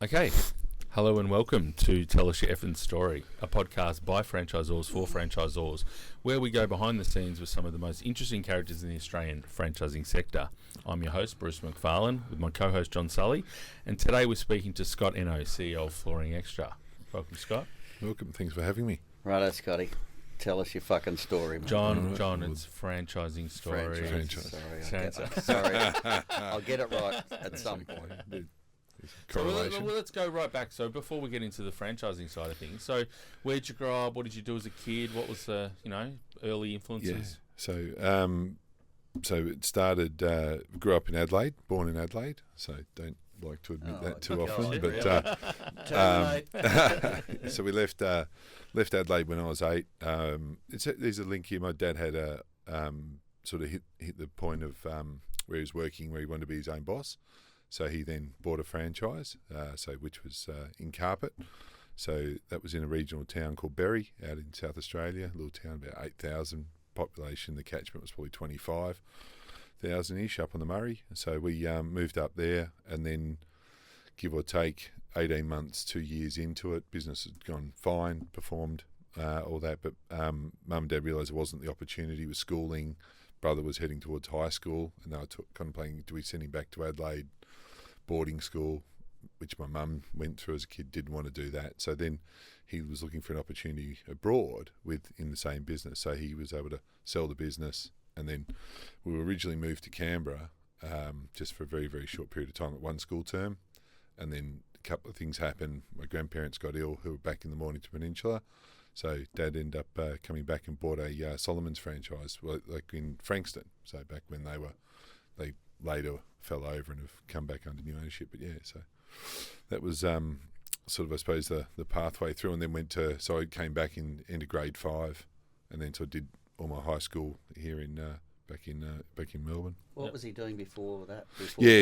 Okay, hello and welcome to Tell Us Your Effing Story, a podcast by franchisors for franchisors, where we go behind the scenes with some of the most interesting characters in the Australian franchising sector. I'm your host, Bruce McFarlane, with my co-host, John Sully, and today we're speaking to Scott Enno, CEO of Flooring Xtra. Welcome, Scott. Welcome, thanks for having me. Righto, Scotty. Tell us your fucking story, mate. John, it's franchising story. Sorry, I'll get it right at some point. So let's go right back. So before we get into the franchising side of things, so where'd you grow up? What did you do as a kid? What was the early influences? Yeah. So it started. Grew up in Adelaide, born in Adelaide. So don't like to admit that too often. But so we left Adelaide when I was 8. There's a link here. My dad had a sort of hit the point of where he was working, where he wanted to be his own boss. So he then bought a franchise, which was in carpet. So that was in a regional town called Berry, out in South Australia, a little town, about 8,000 population. The catchment was probably 25,000-ish up on the Murray. So we moved up there, and then, give or take, 18 months, 2 years into it, business had gone fine, performed, all that. But Mum and Dad realised it wasn't the opportunity with schooling. Brother was heading towards high school, and they were contemplating, do we send him back to Adelaide? Boarding school, which my mum went through as a kid, didn't want to do that. So then he was looking for an opportunity abroad in the same business. So he was able to sell the business, and then we were originally moved to Canberra just for a very, very short period of time at one school term. And then a couple of things happened. My grandparents got ill, who were back in the Mornington Peninsula. So Dad ended up coming back and bought a Solomon's franchise, like in Frankston. So back when they later fell over and have come back under new ownership. But yeah, so that was sort of, I suppose, the pathway through, and then so I came back into grade 5, and then so I did all my high school here back in Melbourne. What was he doing before that?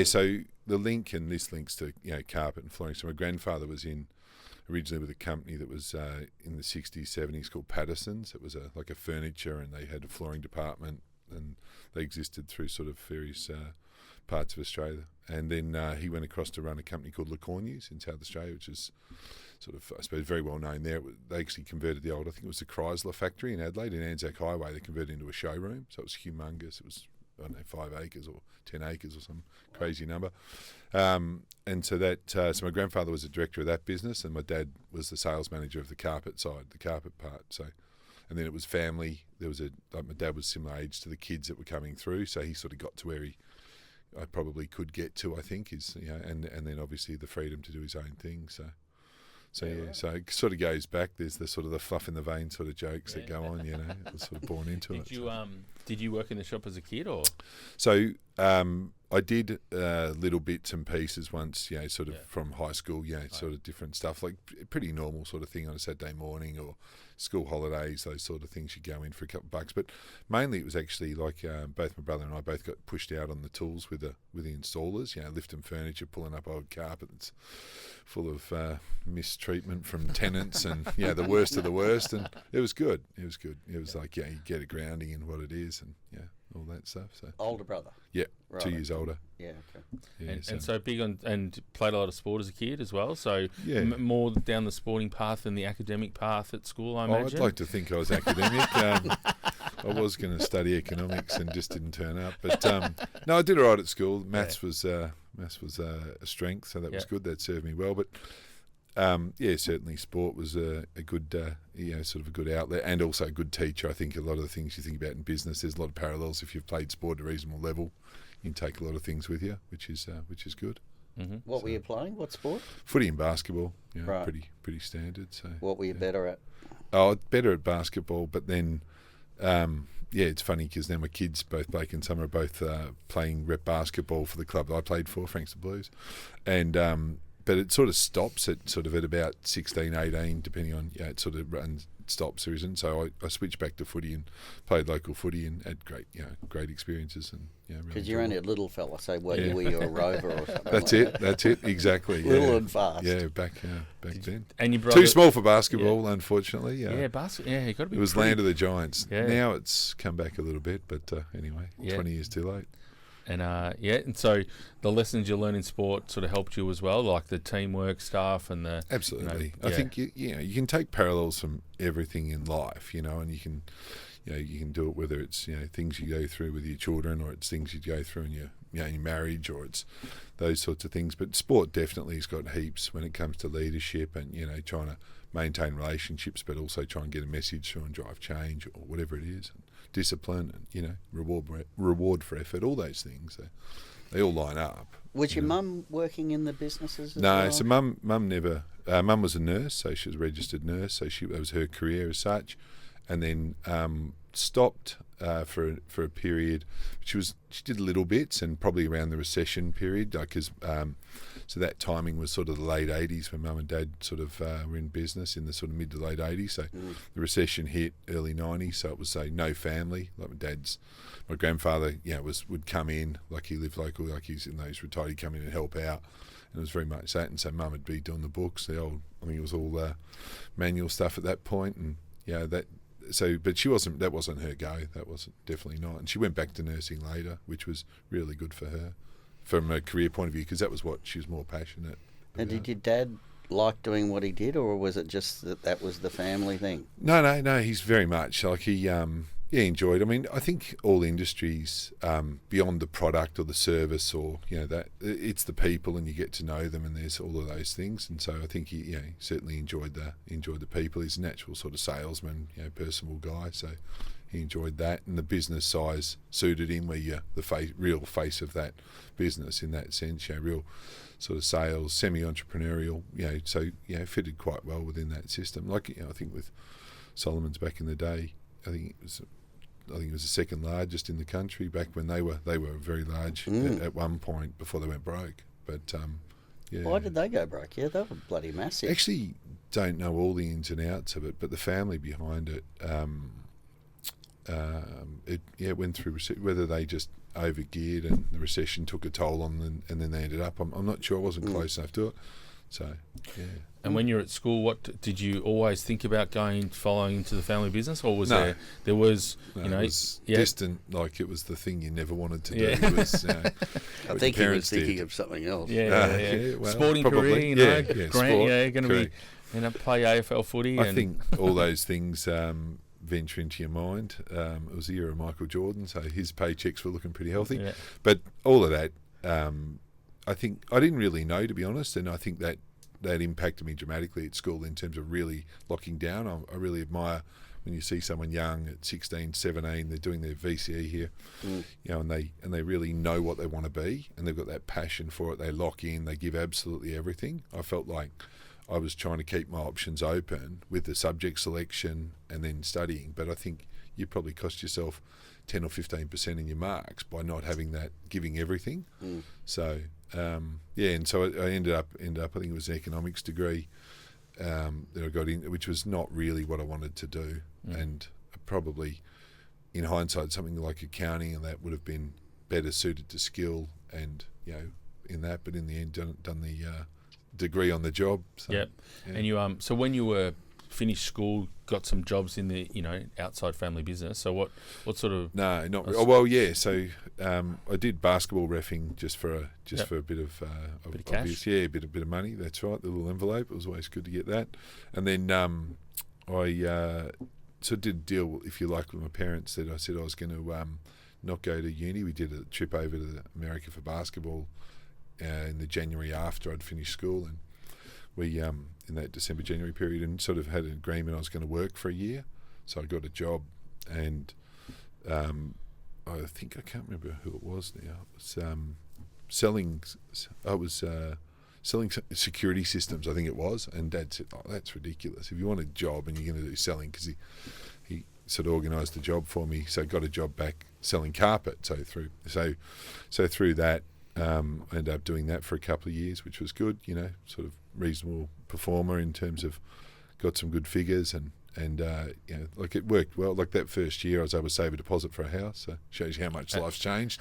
So the link, and this links to carpet and flooring. So my grandfather was originally with a company that was in the 60s, 70s called Patterson's. It was like a furniture, and they had a flooring department, and they existed through sort of various parts of Australia. And then he went across to run a company called LeCornew's in South Australia, which is sort of, I suppose, very well known there. They actually converted the old, I think it was the Chrysler factory in Adelaide, in Anzac Highway. They converted into a showroom, so it was humongous. It was, I don't know, 5 acres or 10 acres or some crazy number. And so so my grandfather was the director of that business, and my dad was the sales manager of the carpet side, the carpet part. So, and then it was family. There was my dad was similar age to the kids that were coming through, so he sort of got to where I probably could get to, I think, and then obviously the freedom to do his own thing. So it sort of goes back. There's the sort of the fluff in the vein sort of jokes that go on, it was sort of born into it. Did you work in the shop as a kid, or? So I did little bits and pieces once, from high school, sort of different stuff, like pretty normal sort of thing on a Saturday morning or school holidays, those sort of things. You go in for a couple of bucks, but mainly it was actually like both my brother and I both got pushed out on the tools with the installers, lifting furniture, pulling up old carpet that's full of mistreatment from tenants and the worst of the worst, and it was good. It was like you get a grounding in what it is, and all that stuff. So older brother. Yeah, right. 2 years older. Yeah, okay. Yeah, and so big on, and played a lot of sport as a kid as well. So more down the sporting path than the academic path at school, I imagine. I'd like to think I was academic. I was going to study economics and just didn't turn up. But no, I did all right at school. Maths was a strength, so that was good. That served me well. But certainly sport was a good, sort of a good outlet, and also a good teacher. I think a lot of the things you think about in business, there's a lot of parallels. If you've played sport at a reasonable level, you can take a lot of things with you, which is good. Mm-hmm. What were you playing? What sport? Footy and basketball. Right. Pretty standard. So what were you better at? Oh, better at basketball, but then. It's funny because now my kids, both Blake and Summer, are both playing rep basketball for the club that I played for, Frankston Blues, and but it sort of stops at about 16, 18, depending on it sort of runs, stops or isn't. So I switched back to footy and played local footy and had great experiences, and because you're only a little fella, so were you a rover or something? That's it, exactly. Little and fast. Yeah, back then. And your brother, too small for basketball, unfortunately. You got to be. It was pretty, land of the giants. Yeah. Now it's come back a little bit, but anyway, 20 years too late. And and so the lessons you learn in sport sort of helped you as well, like the teamwork stuff and the Absolutely. I think you can take parallels from everything in life, and you can do it whether it's things you go through with your children, or it's things you go through in your marriage, or it's those sorts of things. But sport definitely has got heaps when it comes to leadership and trying to maintain relationships, but also try and get a message through and drive change or whatever it is. And discipline and reward for effort, all those things. They all line up. Was your mum working in the businesses as no, well? so mum never. Mum was a nurse, so she was a registered nurse. So that was her career as such, and then stopped for a period. She did little bits, and probably around the recession period, because so that timing was sort of the late 80s when Mum and Dad sort of were in business in the sort of mid to late 80s. So the recession hit early 90s, so it was no family. Like my grandfather, would come in, like he lived local, like he's retired, he'd come in and help out. And it was very much that. And so Mum would be doing the books, I think it was all manual stuff at that point, and that. So, but that wasn't her go. That wasn't, definitely not. And she went back to nursing later, which was really good for her from a career point of view, because that was what she was more passionate about. And did your dad like doing what he did, or was it just that was the family thing? No. He's very much like he enjoyed. I mean, I think all industries, beyond the product or the service or that, it's the people, and you get to know them, and there's all of those things. And so I think he certainly enjoyed the people. He's a natural sort of salesman, personable guy. So he enjoyed that, and the business size suited him, where you're the real face of that business in that sense. Real sort of sales, semi-entrepreneurial. So fitted quite well within that system. Like I think with Solomon's back in the day, I think it was the second largest in the country back when they were very large at one point before they went broke. But why did they go broke? Yeah, they were bloody massive. Actually, don't know all the ins and outs of it, but the family behind it, it went through whether they just overgeared and the recession took a toll on them, and then they ended up. I'm not sure. I wasn't close enough to it. So yeah. And when you're at school, what did you always think about following into the family business, or was there was it was distant, like it was the thing you never wanted to do. Yeah. It was, I think he was thinking of something else. Well, sporting probably. career, Sport, going to be play AFL footy. I think all those things venture into your mind. It was the year of Michael Jordan, so his paychecks were looking pretty healthy. Yeah. But all of that, I think I didn't really know, to be honest, and I think that impacted me dramatically at school in terms of really locking down. I really admire when you see someone young at 16, 17, they're doing their VCE here, and they really know what they want to be, and they've got that passion for it. They lock in, they give absolutely everything. I felt like I was trying to keep my options open with the subject selection and then studying, but I think you probably cost yourself 10 or 15% in your marks by not having that, giving everything. So and so I ended up. I think it was an economics degree that I got in, which was not really what I wanted to do, and probably, in hindsight, something like accounting and that would have been better suited to skill and in that. But in the end, done the degree on the job. So, yep. Yeah. And you so when you were finished school, got some jobs in the outside family business. So what sort of? No, not really. Oh, well, yeah. So I did basketball reffing just for a bit of cash. Yeah, a bit of money. That's right. The little envelope. It was always good to get that. And then I sort of did a deal, if you like, with my parents that I said I was going to not go to uni. We did a trip over to America for basketball in the January after I'd finished school, and we in that December-January period, and sort of had an agreement I was going to work for a year. So I got a job, and I think, I can't remember who it was now. It was selling security systems, I think it was. And Dad said, "Oh, that's ridiculous. If you want a job and you're going to do selling," because he sort of organised the job for me. So I got a job back selling carpet. So through that, I ended up doing that for a couple of years, which was good. Sort of reasonable performer in terms of got some good figures, and And you know, like it worked well. Like that first year, I was able to save a deposit for a house. So shows you how much life's changed.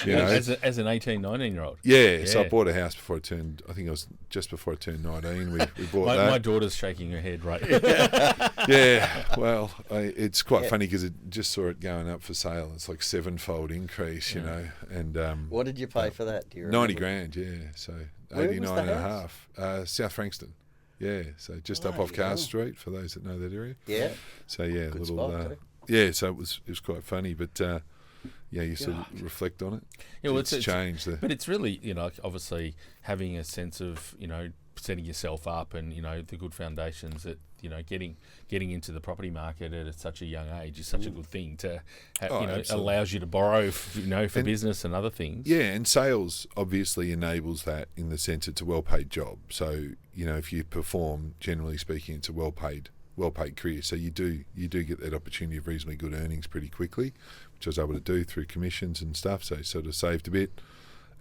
You know, as an 18, 19-year-old. Yeah, so I bought a house before I turned. I think it was just before I turned 19. We bought that. My daughter's shaking her head right. Yeah, well, it's quite funny because it just saw it going up for sale. It's like 7-fold increase, you know. And what did you pay for that? Do you 90 remember? grand, yeah. So Where was 89 the and a house? half. South Frankston. Yeah, so just up off Carr Street for those that know that area. Yeah. So yeah, Good little spot, too. yeah. So it was quite funny, but yeah, you sort of reflect on it. Yeah, well, it's changed. But it's really, you know, obviously having a sense of, you know, setting yourself up and, you know, the good foundations that, you know, getting into the property market at such a young age is such a good thing to have, you know, absolutely. allows you to borrow, you know, for business and other things. Yeah, and sales obviously enables that in the sense it's a well-paid job. So, you know, if you perform, generally speaking, it's a well-paid career. So you do get that opportunity of reasonably good earnings pretty quickly, which I was able to do through commissions and stuff. So sort of saved a bit,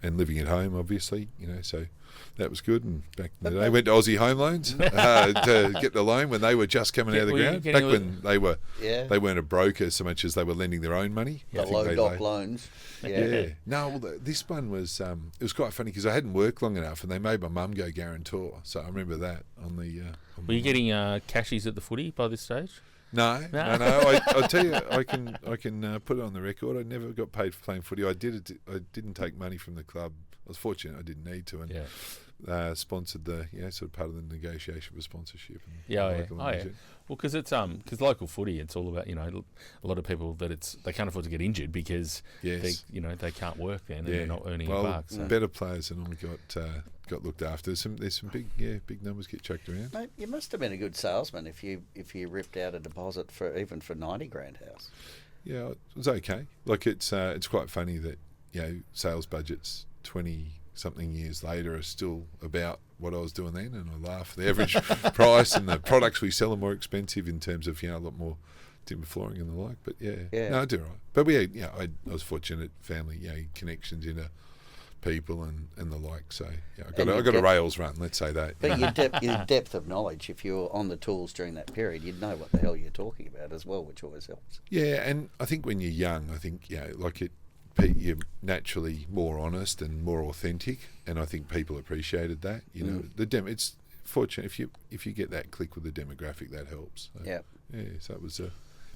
and living at home, obviously, you know, so that was good. And back in the day, went to Aussie Home Loans to get the loan when they were just coming out of the ground. Back when they weren't a broker so much as they were lending their own money. The low doc loans. Yeah. No, well, this one was it was quite funny because I hadn't worked long enough, and they made my mum go guarantor. So I remember that on the. Were you getting cashies at the footy by this stage? No. I'll tell you, I can put it on the record. I never got paid for playing footy. I didn't take money from the club. I was fortunate I didn't need to, and sponsored the sort of part of the negotiation for sponsorship. And Well, because it's local footy, it's all about, you know, a lot of people that they can't afford to get injured because they can't work then and they're not earning a buck. So. Better players than I got looked after. There's some big numbers get chucked around. Mate, you must have been a good salesman if you ripped out a deposit for 90 grand house. Yeah, it was okay. Like it's quite funny that, you know, sales budgets 20-something years later are still about what I was doing then, and I laugh. The average price and the products we sell are more expensive in terms of, you know, a lot more timber flooring and the like. But no, I did all right. But we had, you know, I was fortunate, family, you know, connections into people and the like. So I got a rails run. Let's say that. But your depth of knowledge, if you're on the tools during that period, you'd know what the hell you're talking about as well, which always helps. Yeah, and I think when you're young, I think, you know, like you're naturally more honest and more authentic, and I think people appreciated that. You know, it's fortunate if you get that click with the demographic, that helps. So, so it was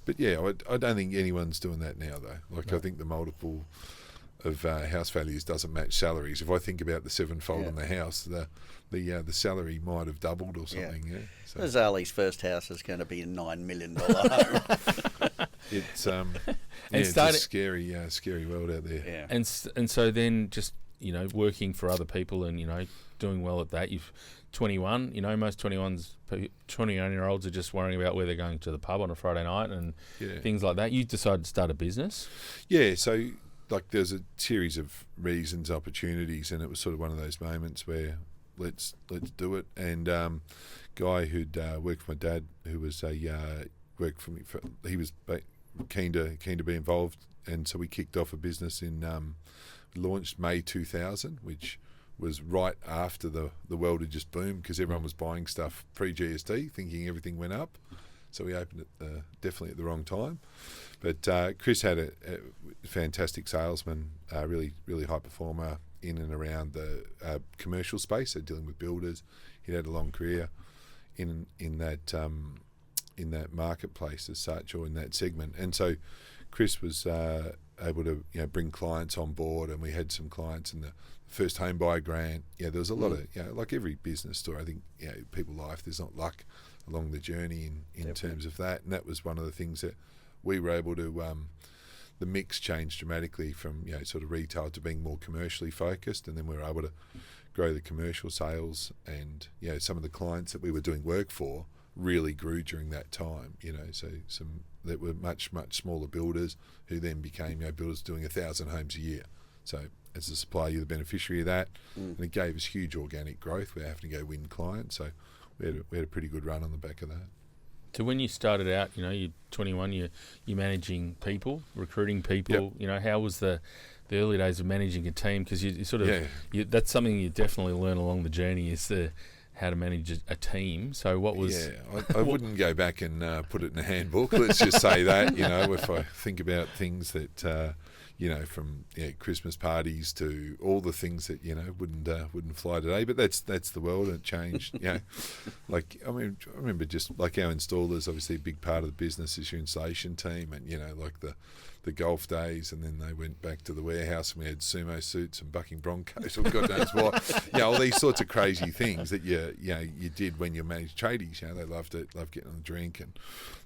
but I don't think anyone's doing that now though. Like I think the multiple of house values doesn't match salaries. If I think about the 7-fold in the house, the salary might have doubled or something. Yeah. So Zali's first house is going to be a $9 million home. It's it's a scary world out there. Yeah. And so then just, you know, working for other people and, you know, doing well at that. You've 21, you know, most 21-year-olds are just worrying about where they're going to the pub on a Friday night and things like that. You decided to start a business. Yeah, so like there's a series of reasons, opportunities, and it was sort of one of those moments where let's do it. And guy who'd worked for my dad, who was worked for me, he was keen to be involved, and so we kicked off a business in launched May 2000, which was right after the world had just boomed because everyone was buying stuff pre-GST, thinking everything went up. So we opened it definitely at the wrong time. But Chris had a fantastic salesman, really high performer in and around the commercial space, so dealing with builders. He'd had a long career in that marketplace as such, or in that segment. And so Chris was able to, you know, bring clients on board, and we had some clients in the first home buyer grant. Yeah, there was a lot of, you know, like every business story, I think, you know, people life, there's not luck along the journey in terms of that. And that was one of the things that we were able to, the mix changed dramatically from, you know, sort of retail to being more commercially focused, and then we were able to grow the commercial sales, and, you know, some of the clients that we were doing work for really grew during that time, you know, so some that were much smaller builders who then became, you know, builders doing 1,000 homes a year. So as a supplier, you're the beneficiary of that, and it gave us huge organic growth without having to go win clients. So we had a pretty good run on the back of that. So when you started out, you know, you're 21, you're managing people, recruiting people. You know, how was the early days of managing a team? Because you sort of that's something you definitely learn along the journey, is how to manage a team. So what was... Yeah, I wouldn't go back and put it in a handbook. Let's just say that, if I think about things that, from Christmas parties to all the things that, wouldn't fly today. But that's the world, and it changed, I remember just like our installers, obviously a big part of the business is your installation team, and, like the golf days, and then they went back to the warehouse and we had sumo suits and bucking Broncos or God knows what. All these sorts of crazy things that you did when you managed tradies. They loved it, loved getting on the drink, and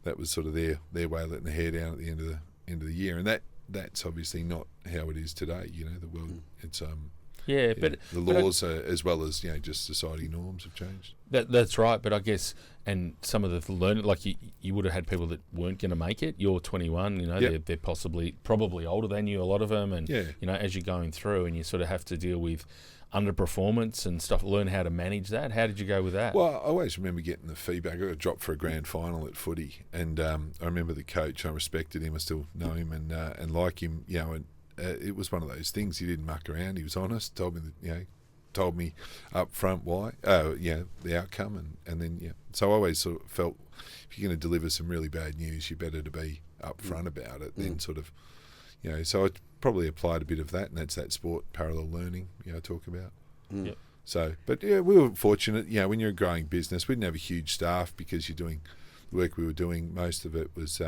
that was sort of their way of letting the hair down at the end of the year. And that's obviously not how it is today. The world, it's but the laws as well as just society norms have changed. That's right, but I guess, and some of the learning, like you would have had people that weren't going to make it. You're 21, they're probably older than you, a lot of them, and as you're going through, and you sort of have to deal with underperformance and stuff, learn how to manage that. How did you go with that? Well, I always remember getting the feedback. I got dropped for a grand final at footy, and I remember the coach. I respected him. I still know him and like him. And it was one of those things. He didn't muck around. He was honest. Told me up front why. The outcome, and then So I always sort of felt if you're going to deliver some really bad news, you're better to be up front about it than sort of, So I probably applied a bit of that, and that's that sport parallel learning, I talk about. Yep. So, but we were fortunate. When you're a growing business, we didn't have a huge staff because you're doing the work we were doing. Most of it was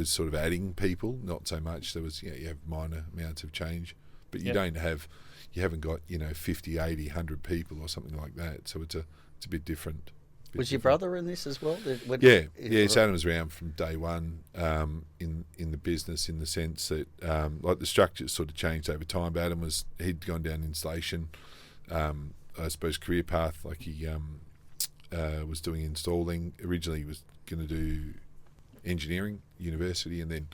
sort of adding people, not so much. There was you have minor amounts of change, but you haven't got 50, 80, 100 people or something like that. So it's a bit different. Was your brother in this as well? So Adam was around from day one in the business, in the sense that like the structure sort of changed over time. But Adam he'd gone down installation, I suppose career path, like he was doing installing. Originally he was going to do engineering, university, and then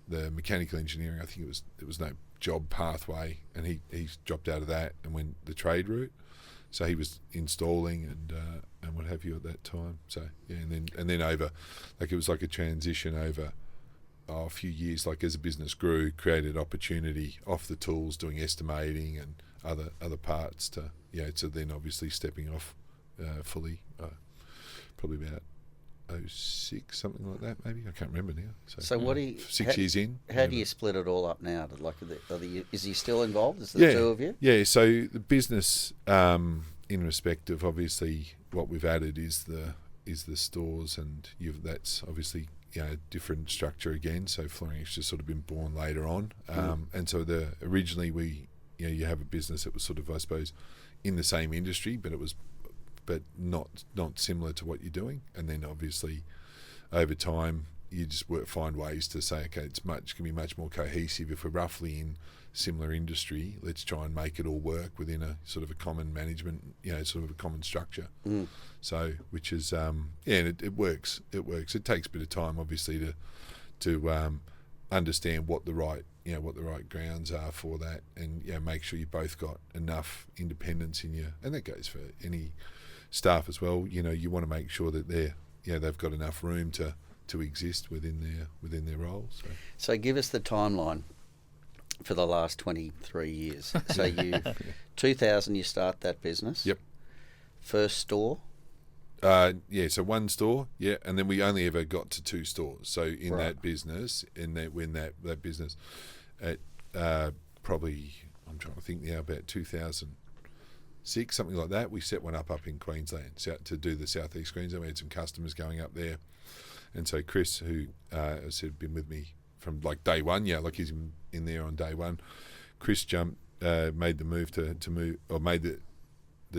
the mechanical engineering. I think there was no job pathway, and he dropped out of that and went the trade route. So he was installing and what have you at that time. So and then over, like it was like a transition over a few years. Like as the business grew, created opportunity off the tools, doing estimating and other parts to to then obviously stepping off fully. Probably about 06, something like that, maybe. I can't remember now. So what do you... 6 years in. How do you split it all up now? Is he still involved? Is the two of you? Yeah, so the business, in respect of obviously what we've added is the stores, and that's obviously different structure again. So FlooringXtra sort of been born later on. And so originally we, you have a business that was sort of, I suppose, in the same industry, but not similar to what you're doing. And then obviously over time you just find ways to say, okay, it can be much more cohesive if we're roughly in similar industry. Let's try and make it all work within a sort of a common management, sort of a common structure. So which is and it works. It takes a bit of time obviously to understand what the right grounds are for that, and make sure you both got enough independence in you, and that goes for any staff as well. You want to make sure that they've got enough room to exist within their roles. So give us the timeline for the last 23 years. So 2000 you start that business. Yep. First store. So one store, and then we only ever got to 2 stores. So in that business, when that business, at probably, I'm trying to think now, about 2006, something like that, we set one up in Queensland to do the southeast Queensland. We had some customers going up there, and so Chris, who I said been with me from like day one, like he's in there on day one. Chris made the move to move, or made the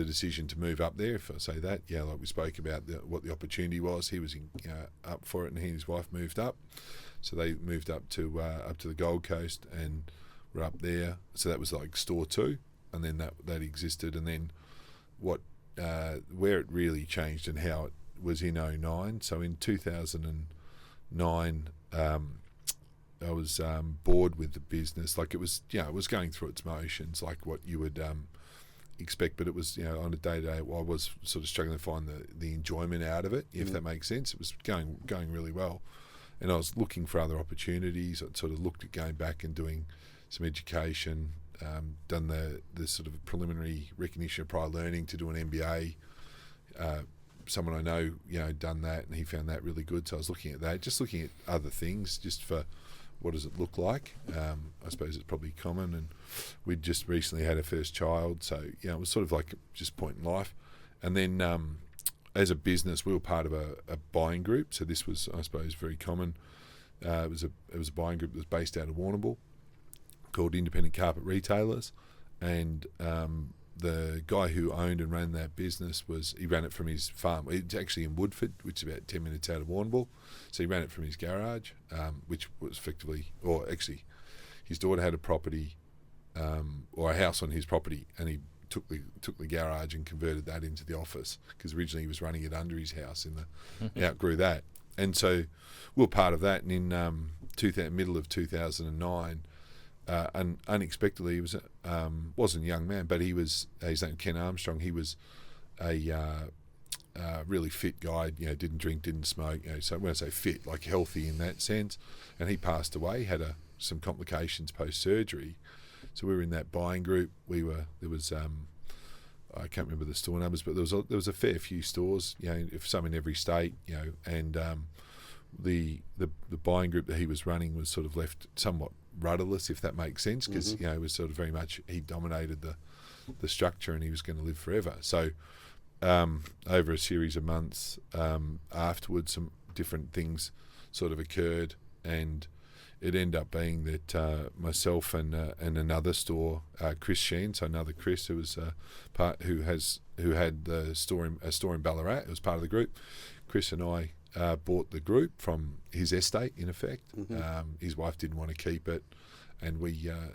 decision to move up there, if I say that, like we spoke about what the opportunity was. He was up for it, and he and his wife moved up, so they moved up to the Gold Coast, and we're up there. So that was like store 2, and then that existed, and then where it really changed and how it was in 2009. So in 2009, I was bored with the business. Like it was going through its motions, like what you would expect, but it was on a day-to-day I was sort of struggling to find the enjoyment out of it, if that makes sense. It was going really well, and I was looking for other opportunities. I sort of looked at going back and doing some education, done the sort of preliminary recognition of prior learning to do an MBA, someone I know, done that, and he found that really good. So I was looking at that, just looking at other things, just for what does it look like. I suppose it's probably common, and we'd just recently had our first child, so it was sort of like just a point in life. And then as a business, we were part of a buying group, so this was, I suppose, very common. It was a buying group that was based out of Warrnambool called Independent Carpet Retailers, and the guy who owned and ran that business he ran it from his farm. It's actually in Woodford, which is about 10 minutes out of Warrnambool. So he ran it from his garage, which was effectively, or actually, his daughter had a property, or a house on his property, and he took the garage and converted that into the office, because originally he was running it under his house outgrew that. And so we were part of that, and in middle of 2009, and unexpectedly, he wasn't a young man, but he was, his name Ken Armstrong. He was a really fit guy, didn't drink, didn't smoke, so when I say fit, like healthy in that sense, and he passed away, had some complications post-surgery. So we were in that buying group. There was I can't remember the store numbers, but there was a fair few stores, some in every state, and the buying group that he was running was sort of left somewhat rudderless, if that makes sense, because it was sort of very much, he dominated the structure, and he was going to live forever. So over a series of months afterwards, some different things sort of occurred, and it ended up being that myself and another store, Chris Sheen, so another Chris who was who had a store in Ballarat, it was part of the group. Chris and I bought the group from his estate, in effect. His wife didn't want to keep it, and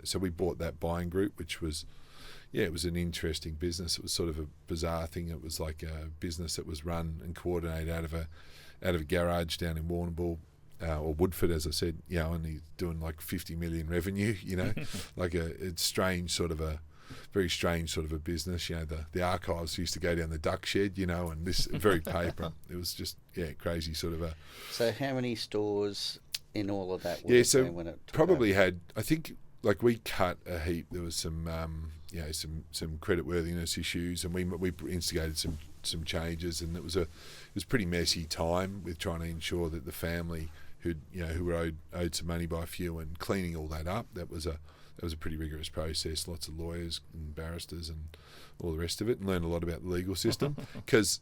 so we bought that buying group, which was, it was an interesting business. It was sort of a bizarre thing. It was like a business that was run and coordinated out of a garage down in Warrnambool, or Woodford, as I said, and he's doing like 50 million revenue, like it's very strange sort of a business. The archives used to go down the duck shed, and this very paper. It was just, crazy sort of a... So how many stores in all of that? So when it probably over? Had, I think, like we cut a heap. There was some, some creditworthiness issues, and we instigated some changes, and it was a pretty messy time with trying to ensure that the family who were owed some money by a few, and cleaning all that up. That was a pretty rigorous process. Lots of lawyers and barristers and all the rest of it, and learned a lot about the legal system, because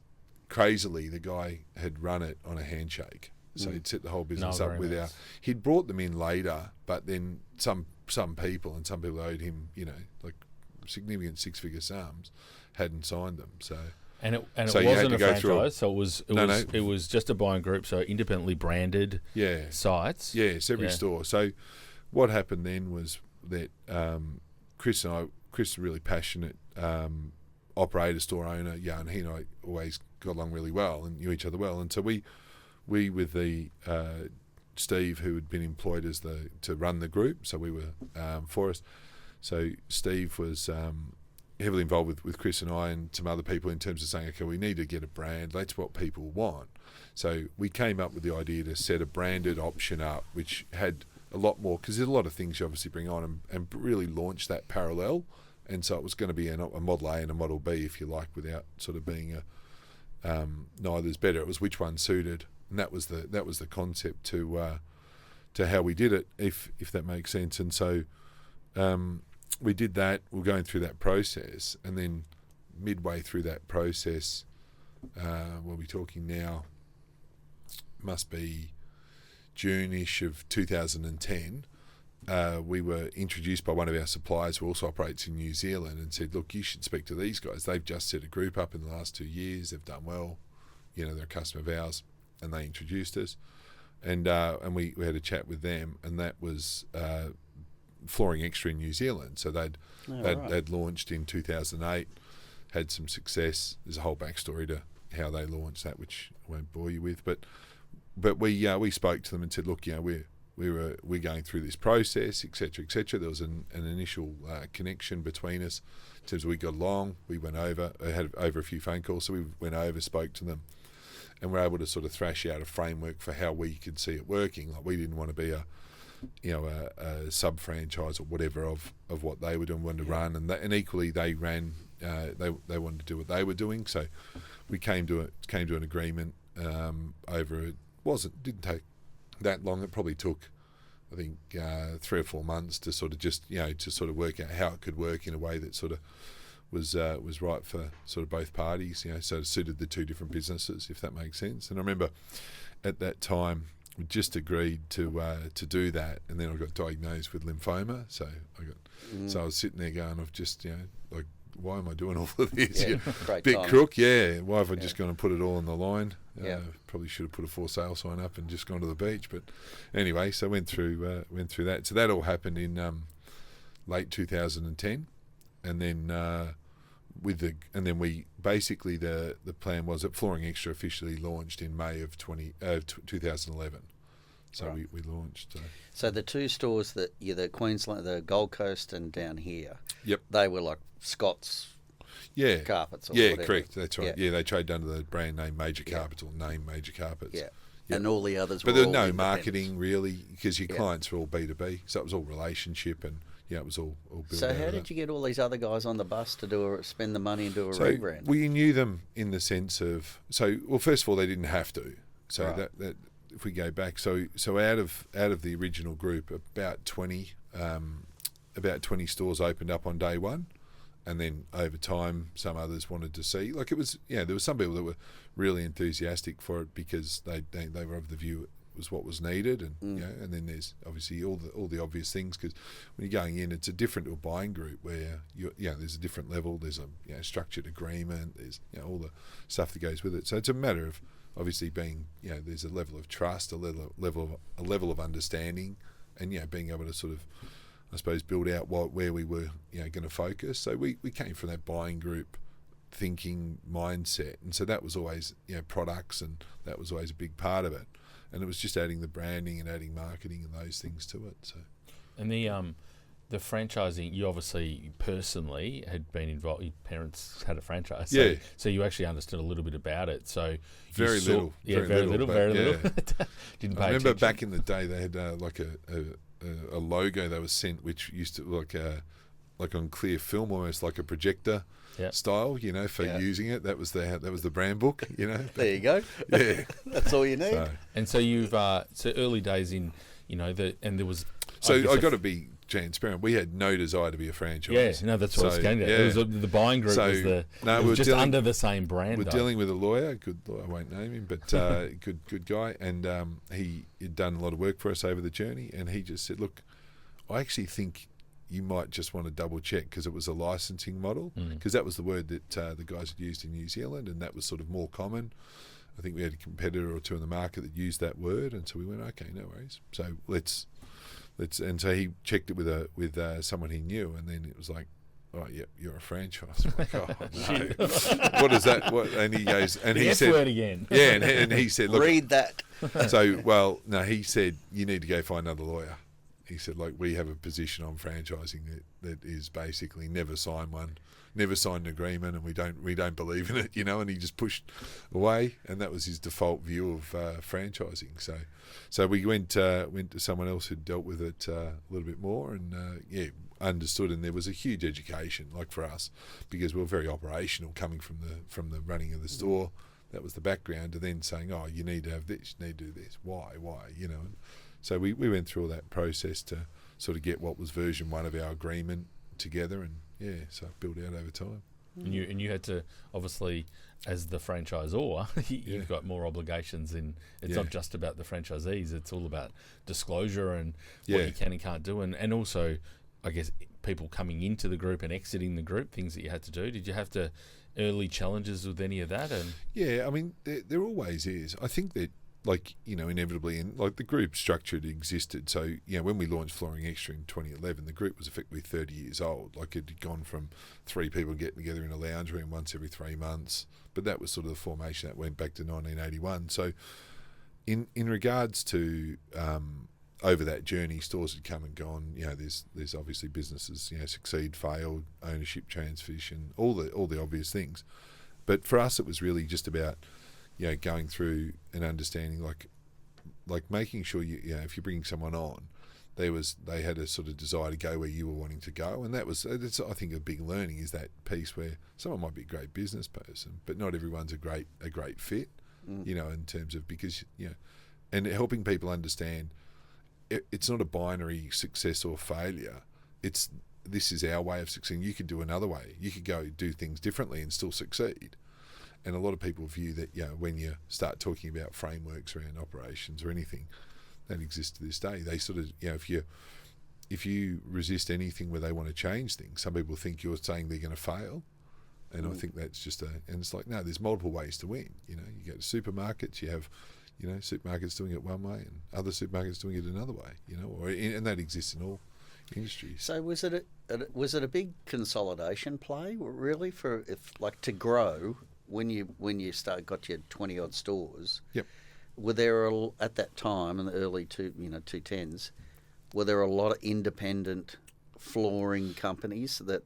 crazily the guy had run it on a handshake. So he'd set the whole business up with he'd brought them in later, but then some people owed him, like significant six-figure sums, hadn't signed them. So it wasn't a franchise, so it was just a buying group, so independently branded sites. Yes, every store. So what happened then was that Chris is a really passionate operator, store owner, and he and I always got along really well and knew each other well. And so we with the Steve, who had been employed to run the group, so we were for us. So Steve was heavily involved with Chris and I and some other people in terms of saying, okay, we need to get a brand. That's what people want. So we came up with the idea to set a branded option up, which had a lot more, because there's a lot of things you obviously bring on, and really launch that parallel. And so it was going to be a Model A and a Model B, if you like, without sort of being neither's better. It was which one suited, and that was the concept to how we did it, if that makes sense. And so we did that. We're going through that process, and then midway through that process, what are we talking now? Must be June-ish of 2010. We were introduced by one of our suppliers who also operates in New Zealand, and said, look, you should speak to these guys. They've just set a group up in the last 2 years. They've done well. They're a customer of ours, and they introduced us. And we had a chat with them, and that was Flooring Xtra in New Zealand. So they'd launched in 2008, had some success. There's a whole backstory to how they launched that, which I won't bore you with. But we spoke to them and said, look, we're going through this process, etc., etc. There was an initial connection between us in terms of we got along. We went over, had over a few phone calls, so we went over, spoke to them, and were able to sort of thrash out a framework for how we could see it working. Like, we didn't want to be a sub-franchise or whatever of what they were doing, wanted to run, and equally they ran. They wanted to do what they were doing. So we came to an agreement over it. Didn't take that long. It probably took, I think, 3 or 4 months to sort of just to sort of work out how it could work in a way that sort of was right for sort of both parties. So it suited the two different businesses, if that makes sense. And I remember at that time we just agreed to do that, and then I got diagnosed with lymphoma. So I was sitting there going, I've just like, why am I doing all of this? Great bit timing. crook, Why have I just gone and put it all on the line? Probably should have put a for sale sign up and just gone to the beach. But anyway, so went through that. So that all happened in late 2010, and then we basically the plan was that Flooring Xtra officially launched in May of 2011. So right. we launched. So the two stores that the Queensland, the Gold Coast, and down here. Yep. They were like Scott's. Carpets. Or whatever. Correct. That's right. Yeah, they trade under the brand name Major Carpets or name Major Carpets. Yeah. Yep. And all the others. But were there was all no independents. marketing really, because your clients were all B2B, so it was all relationship, and it was all built. So how did you get all these other guys on the bus to spend the money and do a rebrand? We knew them in the sense of first of all, they didn't have to. So Right. that if we go back, so out of the original group, about 20 stores opened up on day one. And then over time, some others wanted to see. Like it was, there were some people that were really enthusiastic for it because they were of the view it was what was needed, and and then there's obviously all the obvious things, because when you're going in, it's a different to a buying group where there's a different level. There's a structured agreement. There's all the stuff that goes with it. So it's a matter of obviously being there's a level of trust, a level of understanding, and being able to sort of, I suppose, build out where we were going to focus. So we came from that buying group thinking mindset, and so that was always products, and that was always a big part of it. And it was just adding the branding and adding marketing and those things to it. So, and the franchising, you obviously personally had been involved. Your parents had a franchise, so you actually understood a little bit about it. So very little. Didn't pay I remember attention. back in the day they had like a logo that was sent, which used to like on clear film, almost like a projector style, for using it. That was the brand book, There you go. Yeah, That's all you need. And so you've so early days in and there was. So I got to be transparent. We had no desire to be a franchise. Yeah, no, that's what I was getting at. It was the buying group was just under the same brand. We're dealing with a lawyer, good lawyer, I won't name him, but good guy, and he had done a lot of work for us over the journey, and he just said, look, I actually think you might just want to double check, because it was a licensing model, because that was the word that the guys had used in New Zealand, and that was sort of more common. I think we had a competitor or two in the market that used that word, and so we went, okay, no worries. So let's, and so he checked it with someone he knew, and then it was like, oh yeah, you're a franchise. I'm like, oh no, what is that? What? And he goes, and the he F said, word again. Yeah, and he said, look, Read that. So no, he said you need to go find another lawyer. He said, like, we have a position on franchising that is basically never sign one, never signed an agreement, and we don't believe in it, and he just pushed away, and that was his default view of franchising. So we went to someone else who'd dealt with it a little bit more, and understood, and there was a huge education, like for us, because we were very operational, coming from the running of the store. That was the background, to then saying, oh, you need to have this, you need to do this, why, and so we went through all that process to sort of get what was version 1 of our agreement together, and so build out over time. And you had to, obviously, as the franchisor, you've got more obligations. It's not just about the franchisees; it's all about disclosure and what you can and can't do, and also, I guess, people coming into the group and exiting the group, things that you had to do. Did you have to early challenges with any of that? And I mean, there always is. I think that, like, inevitably, and like the group structure had existed. So, when we launched Flooring Xtra in 2011, the group was effectively 30 years old. Like, it had gone from 3 people getting together in a lounge room once every 3 months. But that was sort of the formation that went back to 1981. So, in regards to over that journey, stores had come and gone. There's obviously businesses, succeed, failed, ownership transition, all the obvious things. But for us, it was really just about going through and understanding, like making sure if you're bringing someone on, they had a sort of desire to go where you were wanting to go, and that's I think a big learning is that piece where someone might be a great business person, but not everyone's a great fit, you know, in terms of because you know, and helping people understand it's not a binary success or failure. This is our way of succeeding. You could do another way. You could go do things differently and still succeed. And a lot of people view that, you know, when you start talking about frameworks around operations or anything that exists to this day, they sort of, you know, if you resist anything where they want to change things, some people think you're saying they're going to fail. And I think that's just and it's like, no, there's multiple ways to win. You know, you go to supermarkets, you have, you know, supermarkets doing it one way and other supermarkets doing it another way, you know, and that exists in all industries. So was it a big consolidation play really to grow when you got your 20 odd stores? Yep. Were there at that time in the early 2010s, were there a lot of independent flooring companies that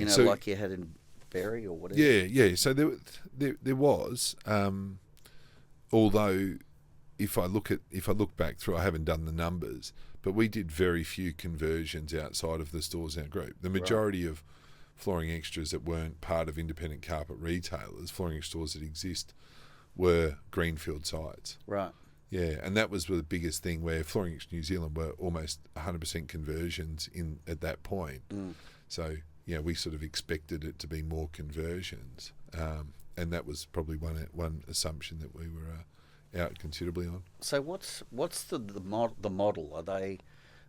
so, like you had in Berry or whatever? Yeah. So there was, although if I look back through, I haven't done the numbers, but we did very few conversions outside of the stores in our group. The majority of Flooring Xtras that weren't part of independent carpet retailers, flooring stores that exist, were greenfield sites. Right. Yeah, and that was the biggest thing where Flooring Xtra New Zealand were almost 100% conversions at that point. So, yeah, we sort of expected it to be more conversions, and that was probably one assumption that we were out considerably on. So what's the model? Are they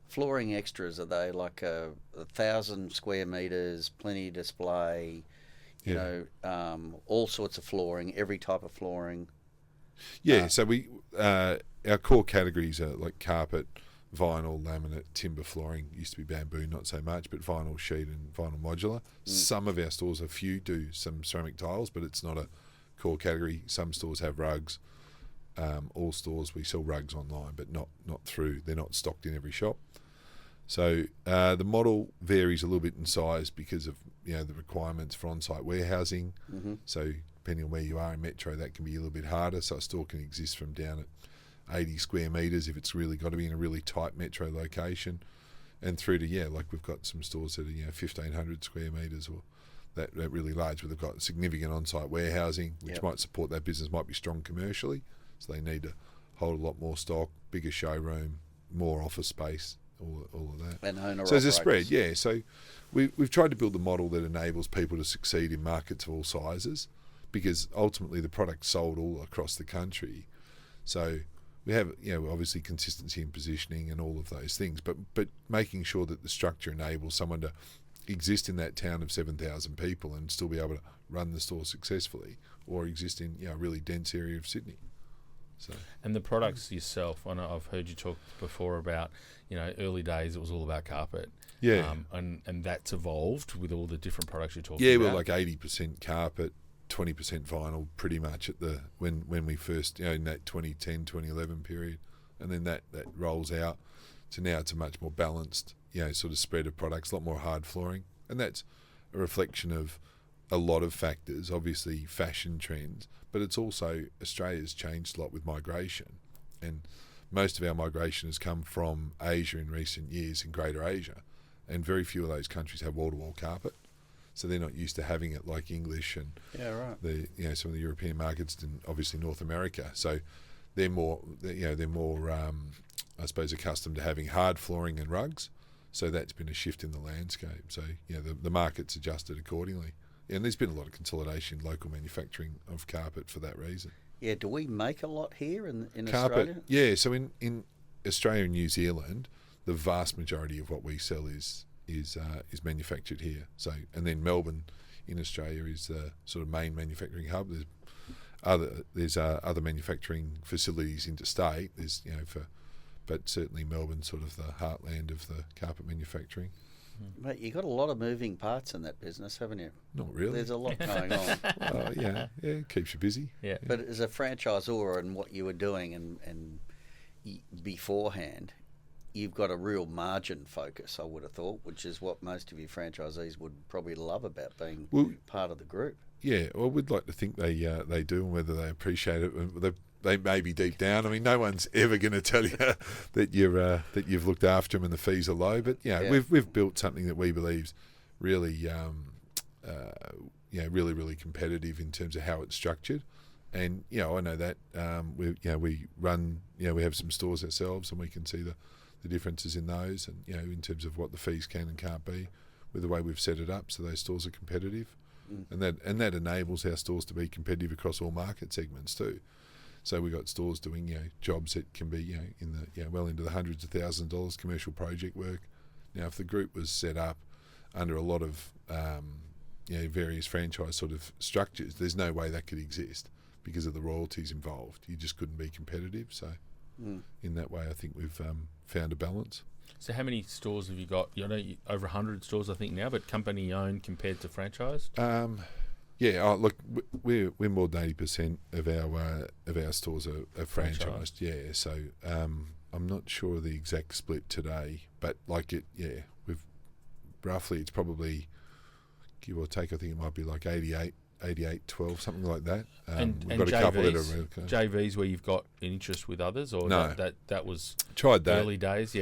Flooring Xtras? Are they like 1,000 square meters, plenty display? You know, all sorts of flooring, every type of flooring. Yeah, so we our core categories are like carpet, vinyl, laminate, timber flooring. Used to be bamboo, not so much, but vinyl sheet and vinyl modular. Some of our stores, a few do some ceramic tiles, but it's not a core category. Some stores have rugs. All stores we sell rugs online, but not through. They're not stocked in every shop. So the model varies a little bit in size because of, you know, the requirements for on-site warehousing. So depending on where you are in Metro, that can be a little bit harder. So a store can exist from down at 80 square metres if it's really got to be in a really tight Metro location, and through to, like we've got some stores that are, 1,500 square metres or that really large, where they've got significant on-site warehousing, which might support that business, might be strong commercially. So they need to hold a lot more stock, bigger showroom, more office space, all of that. And owner so there's a spread, yeah. So we've tried to build a model that enables people to succeed in markets of all sizes, because ultimately the product's sold all across the country. So we have, obviously consistency in positioning and all of those things, but making sure that the structure enables someone to exist in that town of 7,000 people and still be able to run the store successfully, or exist in a really dense area of Sydney. So. And the products yourself, I know I've heard you talk before about, early days it was all about carpet. Yeah. And that's evolved with all the different products you're talking about. Yeah, we're like 80% carpet, 20% vinyl pretty much at the when we first, in that 2010, 2011 period. And then that rolls out to now it's a much more balanced, sort of spread of products, a lot more hard flooring. And that's a reflection of a lot of factors, obviously fashion trends, but it's also Australia's changed a lot with migration, and most of our migration has come from Asia in recent years, in Greater Asia, and very few of those countries have wall-to-wall carpet, so they're not used to having it like English and the some of the European markets and obviously North America. So they're more I suppose accustomed to having hard flooring and rugs. So that's been a shift in the landscape. So the market's adjusted accordingly. And there's been a lot of consolidation in local manufacturing of carpet for that reason. Yeah, do we make a lot here in carpet, Australia? Yeah, so in Australia and New Zealand, the vast majority of what we sell is manufactured here. So, and then Melbourne in Australia is the sort of main manufacturing hub. There's other manufacturing facilities interstate. But certainly Melbourne's sort of the heartland of the carpet manufacturing. Mate, you got a lot of moving parts in that business, haven't you? Not really. There's a lot going on. Yeah, it keeps you busy. Yeah. But as a franchisor and what you were doing and beforehand, you've got a real margin focus, I would have thought, which is what most of your franchisees would probably love about being part of the group. Yeah, well, we'd like to think they do, and whether they appreciate it, they may be deep down. I mean, no one's ever going to tell you that you've looked after them and the fees are low. But we've built something that we believe really, really, really competitive in terms of how it's structured. And I know that we run, we have some stores ourselves, and we can see the differences in those, and in terms of what the fees can and can't be with the way we've set it up, so those stores are competitive, and that enables our stores to be competitive across all market segments too. So we've got stores doing jobs that can be in the well into the hundreds of thousands of dollars commercial project work. Now, if the group was set up under a lot of various franchise sort of structures, there's no way that could exist because of the royalties involved. You just couldn't be competitive. So in that way, I think we've found a balance. So how many stores have you got? Over 100 stores, I think now, but company owned compared to franchise. Look, we're more than 80% of our stores are franchised. Yeah, so I'm not sure of the exact split today, but we've roughly, it's probably, give or take, I think it might be like 88-12, something like that. We've got JVs, a couple that are JVs where you've got an interest with others, or no, that was tried that early days.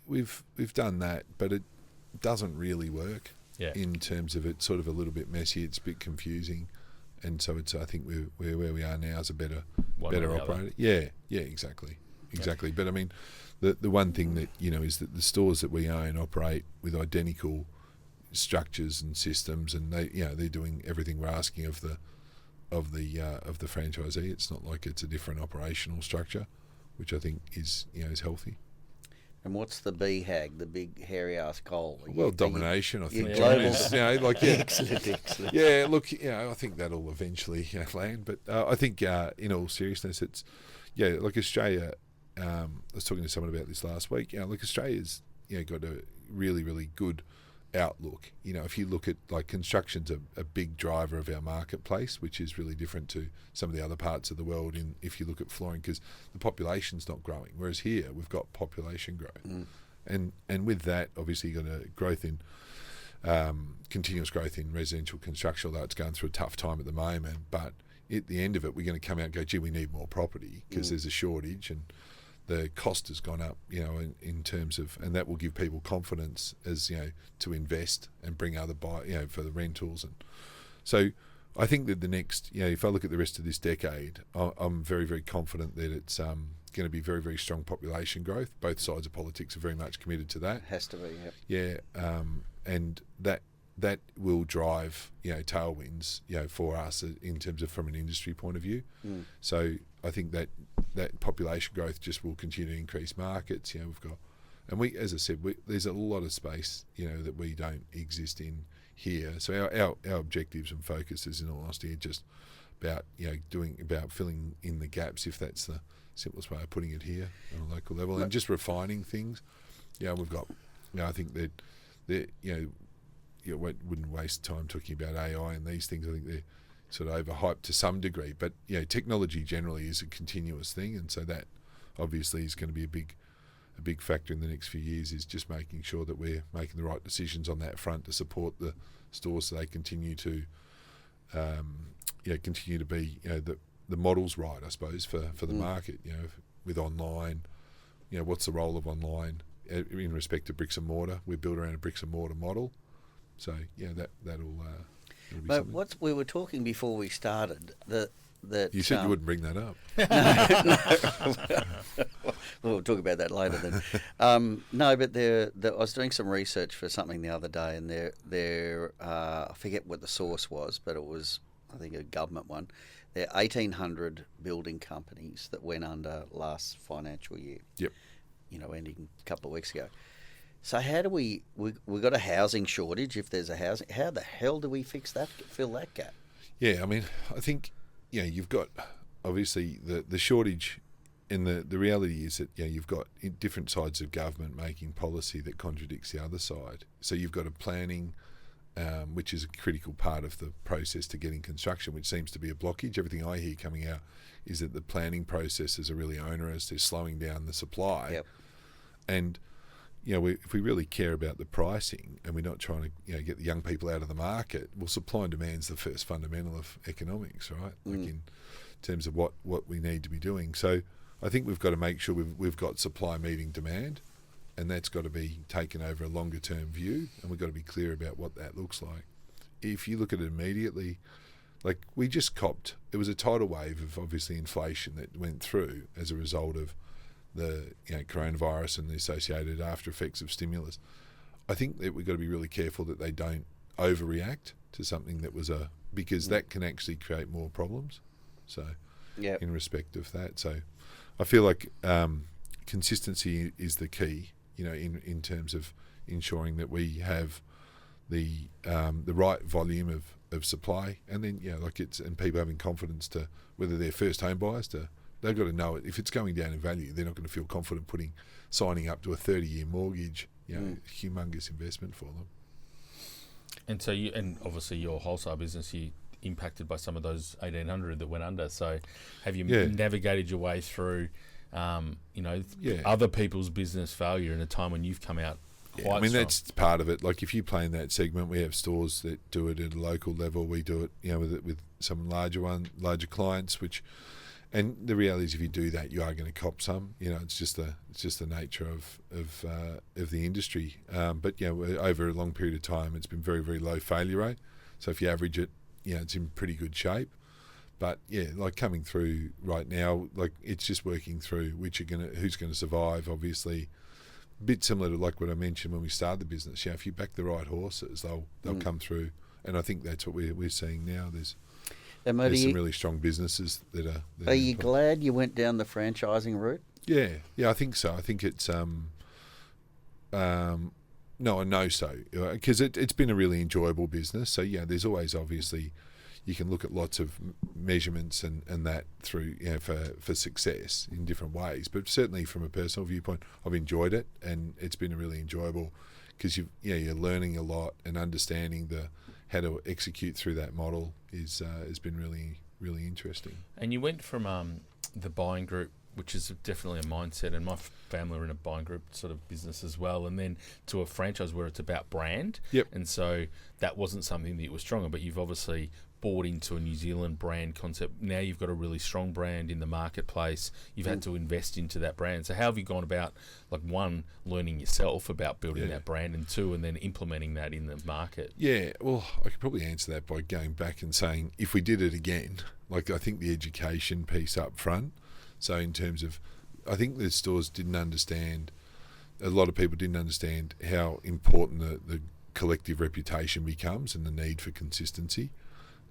We've done that, but it doesn't really work. In terms of it's sort of a little bit messy, it's a bit confusing, and so I think we're where we are now is a better operator. Yeah, exactly. But I mean, the one thing that is that the stores that we own operate with identical structures and systems, and they're doing everything we're asking of the franchisee. It's not like it's a different operational structure, which I think is healthy. And what's the BHAG, the big hairy ass goal? Well, domination, I think. Global. Excellent. Yeah, look, I think that'll eventually land. But I think, in all seriousness, it's like Australia. I was talking to someone about this last week. Australia's got a really, really good outlook. If you look at construction's a big driver of our marketplace, which is really different to some of the other parts of the world. If you look at flooring, because the population's not growing, whereas here we've got population growth, and with that, obviously, you've got a growth in continuous growth in residential construction. Although it's going through a tough time at the moment, but at the end of it, we're going to come out and go, gee, we need more property because there's a shortage, and the cost has gone up, in terms of, and that will give people confidence as to invest and bring other for the rentals, and so I think that the next, if I look at the rest of this decade, I'm very, very confident that it's going to be very, very strong population growth. Both sides of politics are very much committed to that. Has to be, and that will drive tailwinds for us in terms of from an industry point of view. So I think that population growth just will continue to increase markets. We've got, and we, as I said, there's a lot of space that we don't exist in here. So our objectives and focuses, in all honesty, are just about about filling in the gaps, if that's the simplest way of putting it here on a local level, and just refining things. We've got. I think that wouldn't waste time talking about AI and these things. I think they're sort of overhyped to some degree, but technology generally is a continuous thing, and so that obviously is going to be a big factor in the next few years, is just making sure that we're making the right decisions on that front to support the stores so they continue to continue to be the model's right, I suppose, for the market. With online, what's the role of online in respect to bricks and mortar? We're built around a bricks and mortar model, so that'll But we were talking before we started that you said you wouldn't bring that up. No. We'll talk about that later then. No, but I was doing some research for something the other day, and I forget what the source was, but it was, I think, a government one. There are 1,800 building companies that went under last financial year. Yep. Ending a couple of weeks ago. So how do we got a housing shortage? If there's a housing, how the hell do we fill that gap? Yeah, I mean, I think you've got obviously the shortage, and the reality is that you've got different sides of government making policy that contradicts the other side. So you've got a planning, which is a critical part of the process to getting construction, which seems to be a blockage. Everything I hear coming out is that the planning processes are really onerous. They're slowing down the supply. Yep. And if we really care about the pricing and we're not trying to get the young people out of the market, well, supply and demand's the first fundamental of economics, right? Like in terms of what we need to be doing. So I think we've got to make sure we've got supply meeting demand, and that's got to be taken over a longer term view, and we've got to be clear about what that looks like. If you look at it immediately, like we just copped, it was a tidal wave of obviously inflation that went through as a result of the coronavirus and the associated after effects of stimulus. I think that we've got to be really careful that they don't overreact to something that was because that can actually create more problems. So in respect of that. So I feel like consistency is the key, in terms of ensuring that we have the right volume of supply, and then and people having confidence to whether they're first home buyers they've got to know it. If it's going down in value, they're not going to feel confident signing up to a 30-year mortgage. Humongous investment for them. And so and obviously your wholesale business, you impacted by some of those 1,800 that went under. So have you navigated your way through, other people's business failure in a time when you've come out quite strong? That's part of it. Like if you play in that segment, we have stores that do it at a local level. We do it, with some larger clients, and the reality is if you do that, you are going to cop some. It's just the nature of the industry. But over a long period of time, it's been very, very low failure rate. So if you average it, it's in pretty good shape. But like coming through right now, like it's just working through who's going to survive. Obviously, a bit similar to like what I mentioned when we started the business. If you back the right horses, they'll come through. And I think that's what we're seeing now. There's some really strong businesses that are. Are you glad you went down the franchising route? Yeah, I think so. I think it's no, I know so, because it's been a really enjoyable business. So there's always obviously you can look at lots of measurements and that through for success in different ways. But certainly from a personal viewpoint, I've enjoyed it, and it's been a really enjoyable because you're learning a lot and understanding how to execute through that model has been really, really interesting. And you went from the buying group, which is definitely a mindset, and my family are in a buying group sort of business as well, and then to a franchise where it's about brand. Yep. And so that wasn't something that you were strong on, but you've obviously bought into a New Zealand brand concept. Now you've got a really strong brand in the marketplace. You've had to invest into that brand. So how have you gone about, like, one, learning yourself about building that brand, and two, and then implementing that in the market? Yeah, well, I could probably answer that by going back and saying, if we did it again, like I think the education piece up front. So in terms of, I think the stores didn't understand, a lot of people didn't understand how important the collective reputation becomes and the need for consistency.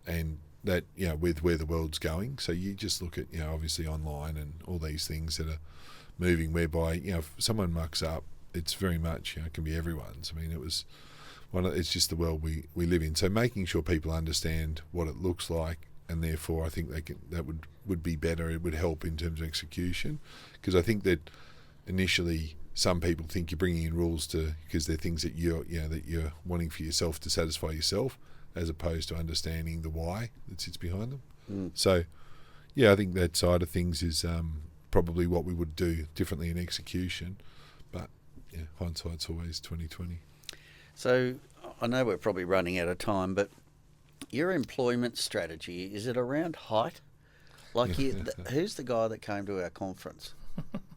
And that, with where the world's going. So you just look at, obviously online and all these things that are moving, whereby, if someone mucks up, it's very much, it can be everyone's. I mean, it's just the world we live in. So making sure people understand what it looks like, and therefore I think that would be better. It would help in terms of execution, because I think that initially some people think you're bringing in rules because they're things that you're wanting for yourself to satisfy yourself, as opposed to understanding the why that sits behind them. So, I think that side of things is probably what we would do differently in execution. But hindsight's always 20/20. So I know we're probably running out of time, but your employment strategy, is it around height? Like, who's the guy that came to our conference?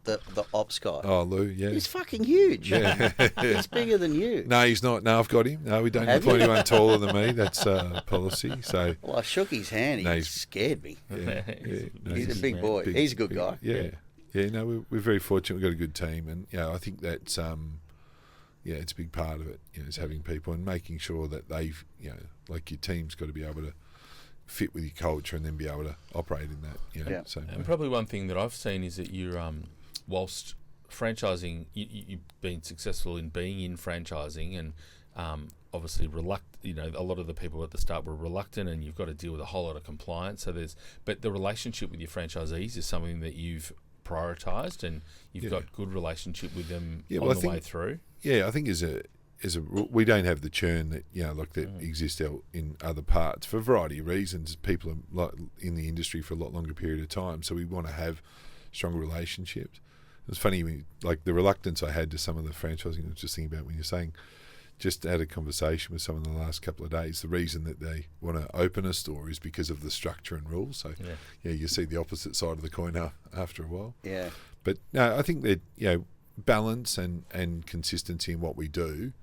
The ops guy. Oh, Lou, yeah. He's fucking huge. Yeah. He's bigger than you. No, he's not. No, I've got him. No, we don't employ anyone taller than me. That's policy. So. Well, I shook his hand. He scared me. Yeah, he's a big boy. He's a good guy. Yeah. No, we're very fortunate. We've got a good team, and I think that's it's a big part of it. Is having people and making sure that they've like your team's got to be able to fit with your culture and then be able to operate in that. So and probably one thing that I've seen is that you're whilst franchising, you've been successful in being in franchising, and obviously a lot of the people at the start were reluctant, and you've got to deal with a whole lot of compliance. But the relationship with your franchisees is something that you've prioritised, and you've got good relationship with them on the way through. Yeah, I think we don't have the churn that that exists out in other parts for a variety of reasons. People are in the industry for a lot longer period of time, so we want to have stronger relationships. was funny, like the reluctance I had to some of the franchising. I was just thinking about when you're saying, just had a conversation with someone in the last couple of days. The reason that they want to open a store is because of the structure and rules. So, you see the opposite side of the coin after a while. Yeah. But no, I think that balance and consistency in what we do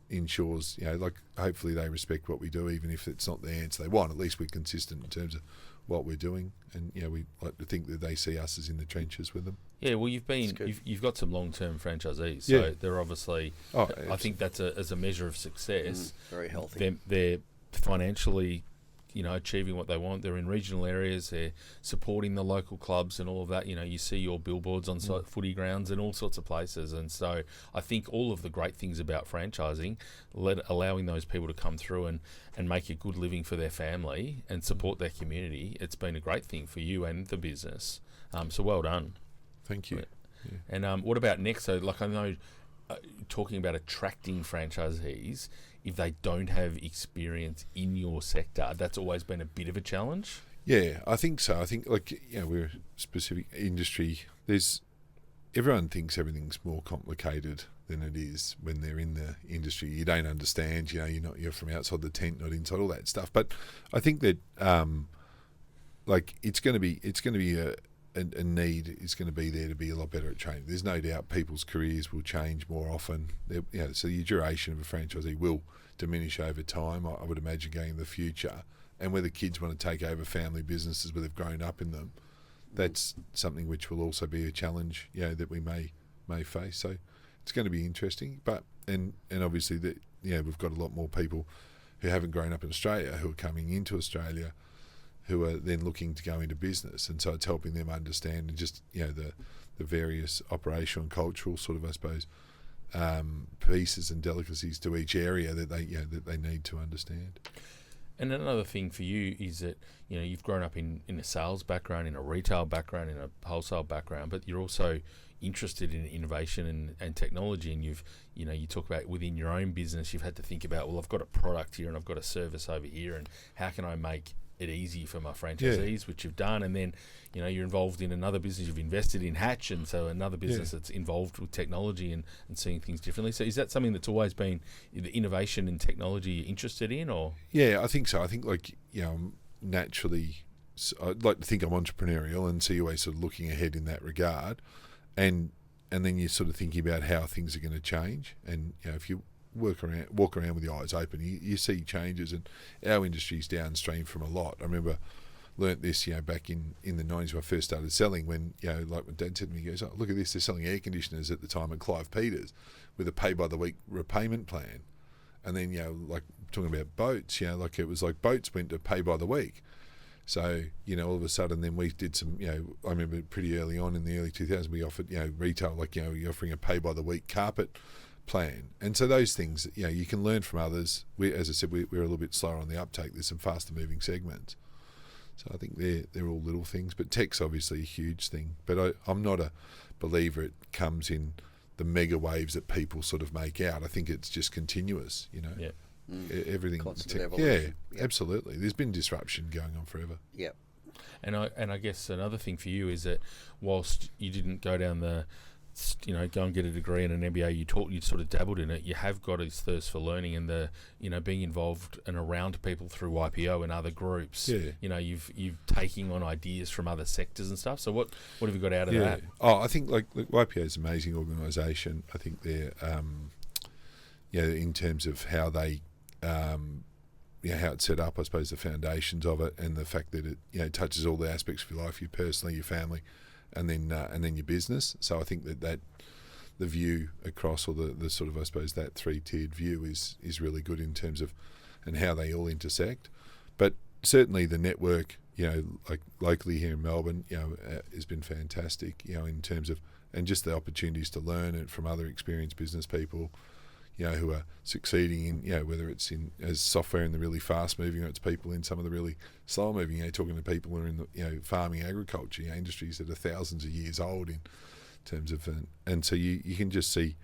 ensures, like hopefully they respect what we do, even if it's not the answer they want. At least we're consistent in terms of what we're doing, and we like to think that they see us as in the trenches with them. Yeah, well, you've got some long-term franchisees, so they're obviously. I think that's as a measure of success. Very healthy. They're financially, achieving what they want. They're in regional areas. They're supporting the local clubs and all of that. You see your billboards on footy grounds and all sorts of places. And so I think all of the great things about franchising, allowing those people to come through and make a good living for their family and support their community, it's been a great thing for you and the business. So well done. Thank you. Yeah. And what about next? So, like I know, talking about attracting franchisees, if they don't have experience in your sector, that's always been a bit of a challenge. Yeah, I think so. I think we're a specific industry. Everyone thinks everything's more complicated than it is when they're in the industry. You don't understand. You're from outside the tent, not inside, all that stuff. But I think that it's going to be a need is going to be there to be a lot better at training. There's no doubt people's careers will change more often. So the duration of a franchisee will diminish over time, I would imagine, going in the future. And whether kids want to take over family businesses where they've grown up in them, that's something which will also be a challenge, that we may face. So it's going to be interesting. But and obviously that we've got a lot more people who haven't grown up in Australia who are coming into Australia, who are then looking to go into business, and so it's helping them understand and just the various operational and cultural sort of, I suppose, pieces and delicacies to each area that they need to understand. And another thing for you is that you've grown up in a sales background, in a retail background, in a wholesale background, but you're also interested in innovation and technology, and you talk about within your own business you've had to think about, well, I've got a product here and I've got a service over here, and how can I make it easy for my franchisees, which you've done. And then you're involved in another business, you've invested in Hatch, and so another business that's involved with technology and seeing things differently. So is that something that's always been the innovation and technology you're interested in? Or I think so. I think naturally I'd like to think I'm entrepreneurial, and so you're always sort of looking ahead in that regard, and then you're sort of thinking about how things are going to change. And if you walk around with your eyes open, you see changes, and our industry's downstream from a lot. I remember learnt this back in the 90s when I first started selling, when like when Dad said to me, he goes, "Oh, look at this, they're selling air conditioners at the time at Clive Peters with a pay by the week repayment plan." And then like talking about boats, like it was like boats went to pay by the week. So all of a sudden then we did some, I remember pretty early on in the early 2000s we offered retail, like you're offering a pay by the week carpet plan. And so those things, you can learn from others. As I said, we're a little bit slower on the uptake. There's some faster moving segments. So I think they're all little things. But tech's obviously a huge thing. But I'm not a believer it comes in the mega waves that people sort of make out. I think it's just continuous, Yeah. Everything. Constant evolution. Yeah, absolutely. There's been disruption going on forever. Yep. And I guess another thing for you is that whilst you didn't go down the go and get a degree in an MBA, you sort of dabbled in it. You have got this thirst for learning and the being involved and around people through YPO and other groups. Yeah. You've taking on ideas from other sectors and stuff. So what have you got out of that? I think YPO is an amazing organisation. I think they're in terms of how they how it's set up, I suppose the foundations of it, and the fact that it touches all the aspects of your life, you personally, your family, and then your business. So I think that the view across, or the sort of, I suppose, that three-tiered view is really good in terms of and how they all intersect. But certainly the network, like locally here in Melbourne, has been fantastic, in terms of, and just the opportunities to learn it from other experienced business people, who are succeeding in, whether it's in as software in the really fast moving, or it's people in some of the really slow moving, talking to people who are in the, farming, agriculture, industries that are thousands of years old in terms of, and so you can just see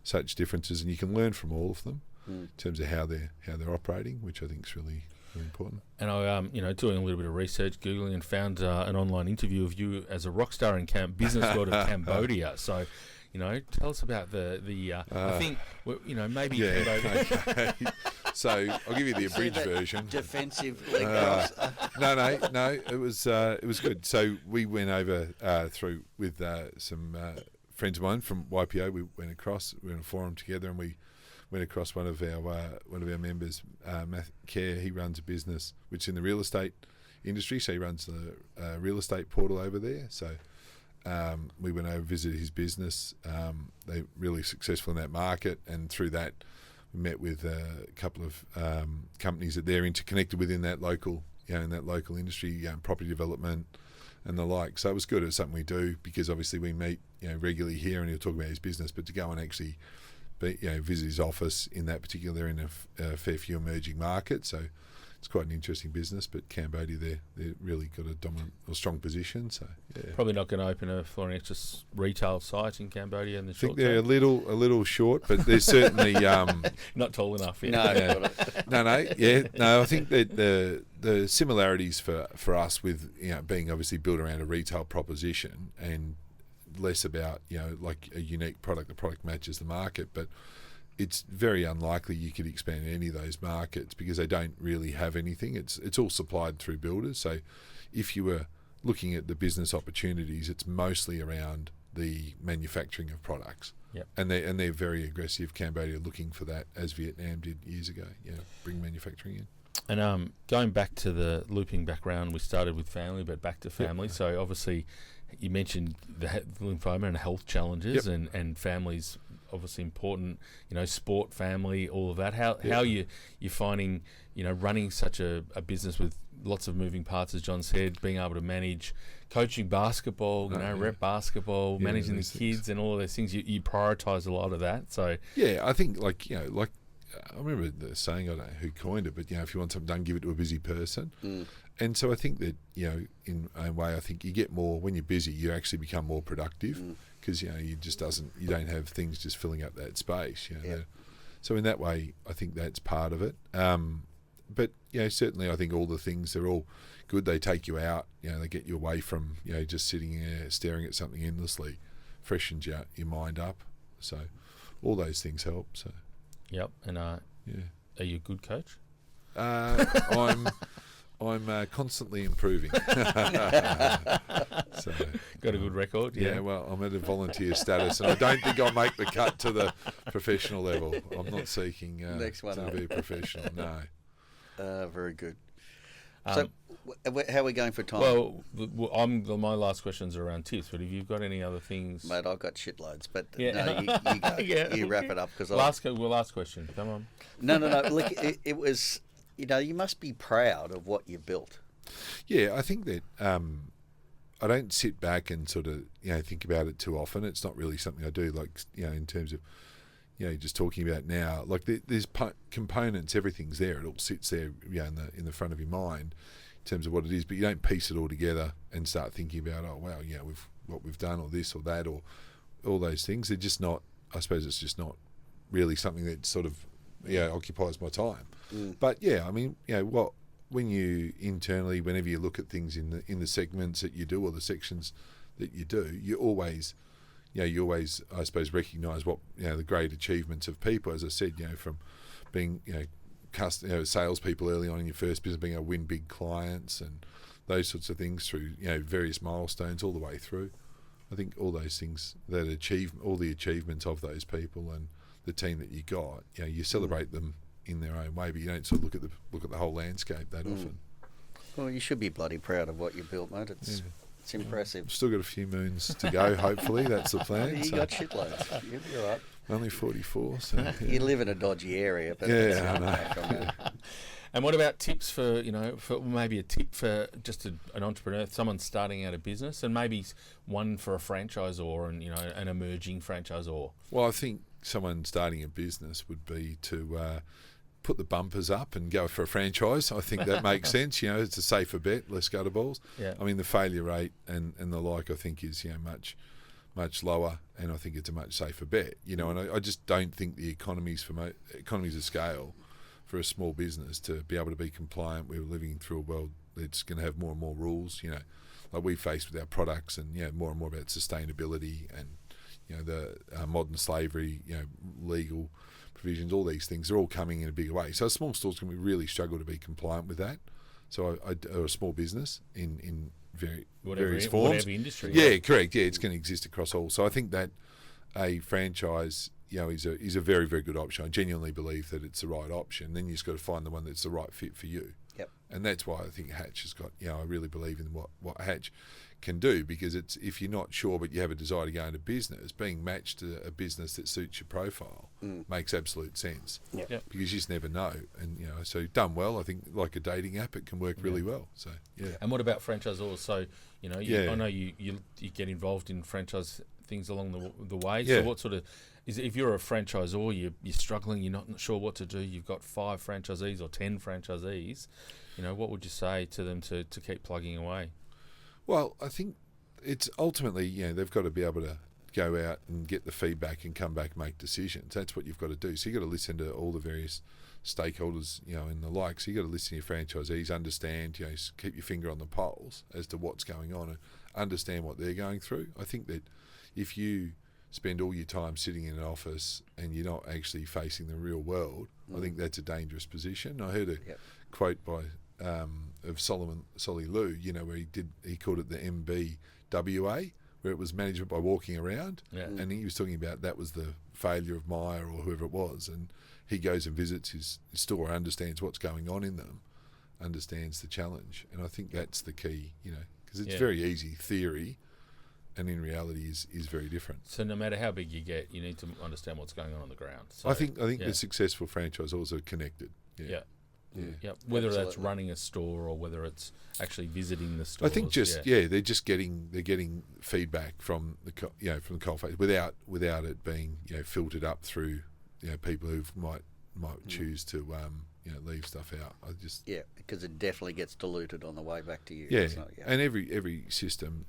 such differences, and you can learn from all of them in terms of how they're operating, which I think is really really important. And I, doing a little bit of research, Googling, and found an online interview of you as a rock star in business world of Cambodia. So, tell us about the I think, maybe Cambodia. Okay. So I'll give you the abridged version. Defensive. No. It was good. So we went over through with some friends of mine from YPO. We went across. We were in a forum together, and we went across one of our members, Matt Kerr. He runs a business which is in the real estate industry. So he runs the real estate portal over there. So we went over, visited his business. They're really successful in that market, and through that, we met with a couple of companies that they're interconnected within that local, in that local industry, property development and the like. So it was good. It's something we do because obviously we meet, regularly here, and he'll talk about his business, but to go and actually, visit his office in that particular, they're in a fair few emerging markets. So it's quite an interesting business, but Cambodia, they're really got a dominant or strong position. So probably not going to open a Flooring Xtra retail site in Cambodia in the short term. I think they're a little short, but they're certainly not tall enough. No. I think that the similarities for us with being obviously built around a retail proposition and less about like a unique product. The product matches the market, but it's very unlikely you could expand any of those markets because they don't really have anything. It's all supplied through builders. So if you were looking at the business opportunities, it's mostly around the manufacturing of products. Yep. And they're very aggressive. Cambodia looking for that, as Vietnam did years ago. Bring manufacturing in. And going back to looping back round, we started with family, but back to family. Yep. So obviously, you mentioned the lymphoma and health challenges, yep. and families obviously important. Sport, family, all of that. How you're finding running such a business with lots of moving parts, as John said, being able to manage coaching basketball, rep basketball, managing the kids, and all of those things. You prioritise a lot of that. So I think I remember the saying, I don't know who coined it, but if you want something done, give it to a busy person. And so I think that in a way, I think you get more when you're busy. You actually become more productive because you don't have things just filling up that space. So in that way, I think that's part of it. But certainly, I think all the things, they're all good. They take you out. They get you away from just sitting there staring at something endlessly, freshens your mind up. So all those things help. So. Yep, and are you a good coach? I'm constantly improving. So, got a good record. Yeah, well, I'm at a volunteer status, and I don't think I'll make the cut to the professional level. I'm not seeking to be a professional. No. Very good. So, how are we going for time? Well, my last questions are around tips, but if you've got any other things, mate, I've got shitloads. But you go. You wrap it up because last question. Come on. No. Look, it was. You must be proud of what you built. Yeah, I think that I don't sit back and sort of think about it too often. It's not really something I do. Like in terms of just talking about now. Like there's components, everything's there. It all sits there, in the front of your mind in terms of what it is. But you don't piece it all together and start thinking about what we've done or this or that or all those things. They're just not. I suppose it's just not really something that sort of occupies my time. But when you internally, whenever you look at things in the segments that you do or the sections that you do, you always I suppose recognise what the great achievements of people, as I said, from being salespeople early on in your first business, being able to win big clients and those sorts of things through various milestones all the way through. I think all those things that all the achievements of those people and the team that you got, you celebrate them in their own way, but you don't sort of look at the whole landscape that often. Well, you should be bloody proud of what you built, mate. It's impressive. Still got a few moons to go. Hopefully, that's the plan. You got shitloads. You'll be all right. Only 44. So you live in a dodgy area, but I know. And what about tips for maybe a tip for just an entrepreneur, someone starting out a business, and maybe one for a franchisor and an emerging franchisor? Well, I think someone starting a business would be to put the bumpers up and go for a franchise. I think that makes sense. It's a safer bet, less gutter balls. Yeah. I mean, the failure rate and the like, I think is much lower, and I think it's a much safer bet. And I just don't think the economies of scale for a small business to be able to be compliant. We're living through a world that's going to have more and more rules, like we face with our products, and more and more about sustainability and the modern slavery, legal provisions, all these things are all coming in a bigger way. So a small store's going to really struggle to be compliant with that. So or a small business in various forms. Whatever industry. Yeah, correct. Yeah, it's going to exist across all. So I think that a franchise, is a very, very good option. I genuinely believe that it's the right option. Then you just got to find the one that's the right fit for you. Yep. And that's why I think Hatch has got, I really believe in what Hatch can do, because it's, if you're not sure but you have a desire to go into business, being matched to a business that suits your profile makes absolute sense. Yep. Because you just never know. And, so done well, I think like a dating app, it can work really well. So, yeah. And what about franchisors? So, I know you get involved in franchise things along the way. Yeah. So what sort of, if you're a franchisor, you're struggling, you're not sure what to do, you've got 5 franchisees or 10 franchisees, what would you say to them to keep plugging away? Well, I think it's ultimately, they've got to be able to go out and get the feedback and come back and make decisions. That's what you've got to do. So you've got to listen to all the various stakeholders, and the like. So you've got to listen to your franchisees, understand, keep your finger on the pulse as to what's going on and understand what they're going through. I think that if you spend all your time sitting in an office and you're not actually facing the real world, I think that's a dangerous position. I heard a quote by of Solly Lou, where he called it the MBWA, where it was management by walking around, and he was talking about that was the failure of Meyer or whoever it was, and he goes and visits his store, understands what's going on in them, understands the challenge, and I think that's the key, because it's very easy theory, and in reality is very different. So no matter how big you get, you need to understand what's going on the ground. So, I think the successful franchisors are connected. Yeah. Whether that's running a store or whether it's actually visiting the store. I think they're just getting feedback from the from the coalface without it being filtered up through people who might choose to leave stuff out. Because it definitely gets diluted on the way back to you. And every system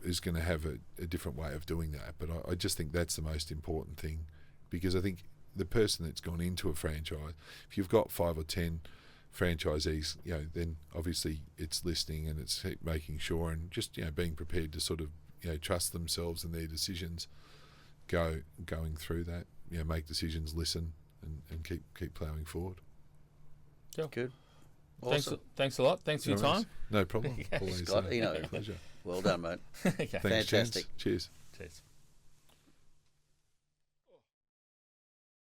is going to have a different way of doing that. But I just think that's the most important thing, because I think the person that's gone into a franchise, if you've got 5 or 10 franchisees, then obviously it's listening and it's making sure and just being prepared to sort of trust themselves and their decisions, going through that, make decisions, listen, and keep ploughing forward. Cool. Good. Awesome. Thanks a lot. Thanks for your time. No problem. Always, Scott Enno. pleasure. Well done, mate. Okay. Thanks, Fantastic. James. Cheers. Cheers.